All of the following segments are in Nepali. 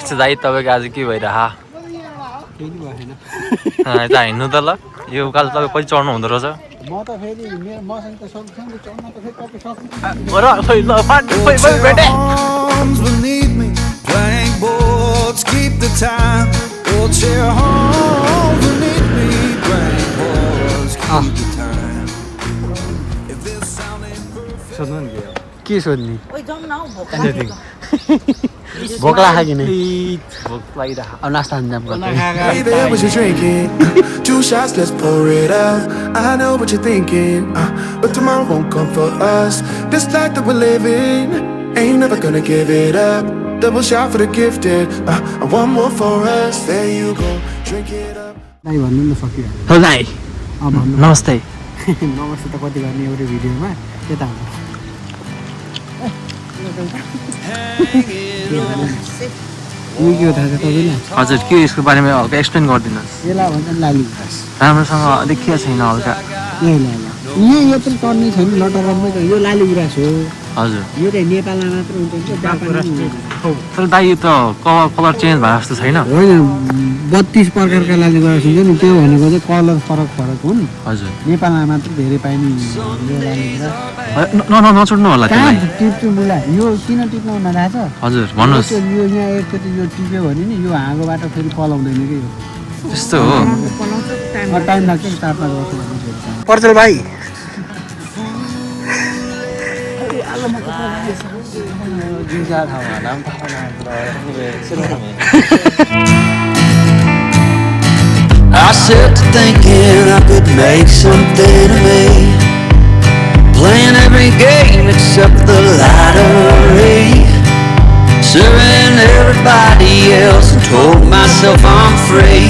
चाहिँ दाइ तपाईँको आज के भइरह हिँड्नु त ल यो उकालो तपाईँ कहिले चढ्नु हुँदो रहेछ के सोध्ने भोक लाग्यो कि नै भोक लागिरह अब नास्ता जाम Hey there, what you drinking? 2 shots, let's pour it up. I know what you're thinking, but tomorrow won't come for us. This life that we're living, ain't never gonna give it up. Double shot for the gifted, and one more for us. There you go, drink it up. दाइ भन्नु न सकियो हो दाइ नमस्ते नमस्ते त कति गर्ने एउटै भिडियोमा त्यता यो के हो थाहा छ तपाईँलाई हजुर के यसको बारेमा हल्का एक्सप्लेन गरिदिनुहोस् यसलाई भन्छ लाली घाँस राम्रोसँग देखिया छैन हल्का यो यत्रो टर्ने छैन लटरमै छ यो लाली गुराँस हो हजुर यो चाहिँ नेपालमा मात्र हुन्छ तर दाइ यो त कलर चेन्ज भए जस्तो छैन होइन 32 प्रकारका लाली गुराँस हुन्छ नि त्यो भनेको चाहिँ कलर फरक हुन् हजुर नेपालमा मात्र धेरै पाइने यो लाली गुराँस नछोड्नु होला कहाँ टिप्छु मुला यो किन टिप्नु हुन थाहा छ हजुर भन्नुहोस् यो यहाँ एकचोटि यो टिप्यो भने नि यो हाँगोबाट फेरि पलाउँदैन कि यो त्यस्तो हो टाइम लाग्छ नि 4-5 वर्ष पर्चल भाइ I sit thinking I could make something of me, playing every game except the lottery, serving everybody else and told myself I'm free.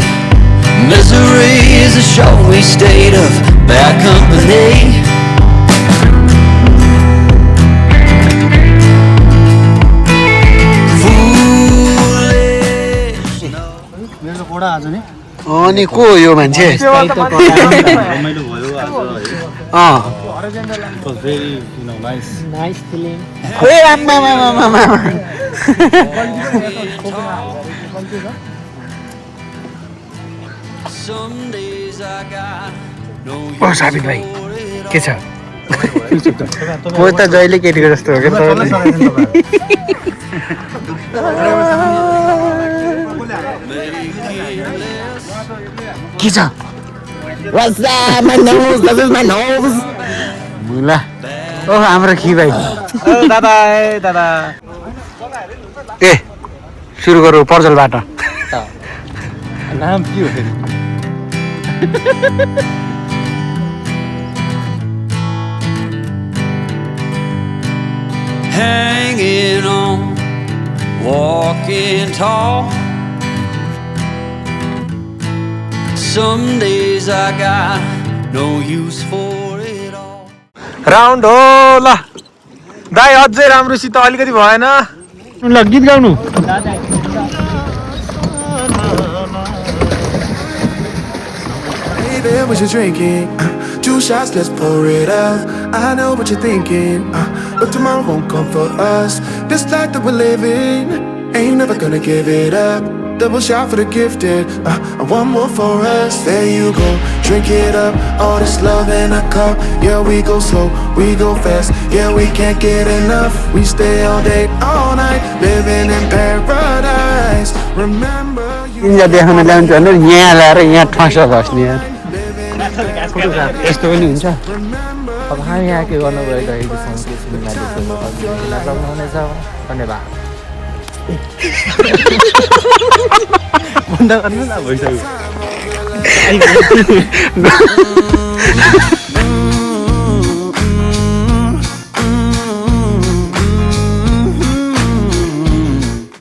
Misery is a showy state of bad company. अनि को यो मान्छे साबित भाइ के छ म त जहिले केटीको जस्तो हो के छ मुला ओ हाम्रो खी भाइ दादा ए सुरु गरौँ पर्जलबाट नाम के हो फेरि Hanging on, walking tall. Some days I got no use for it all. Round हो ल दाइ अझै राम्रोसित अलिकति भएन ल गीत गाउनु Hey there, what you drinking? 2 shots, let's pour it up. I know what you're thinking, but tomorrow won't come for us. This life that we're living, ain't never gonna give it up. Double shot for the gifted, and one more for us. There you go, drink it up. All this love in a cup. Yeah, we go slow, we go fast. Yeah, we can't get enough. We stay all day, all night, living in paradise. Remember you. India देखाउन ल्याउँछ भने यहाँ ल्याएर यहाँ ठस बस्ने यस्तो पनि हुन्छ अब हामी यहाँ के गर्नु गइरहेको छौँ हुनेछ धन्यवाद बन्द गर्नु न भइसक्यो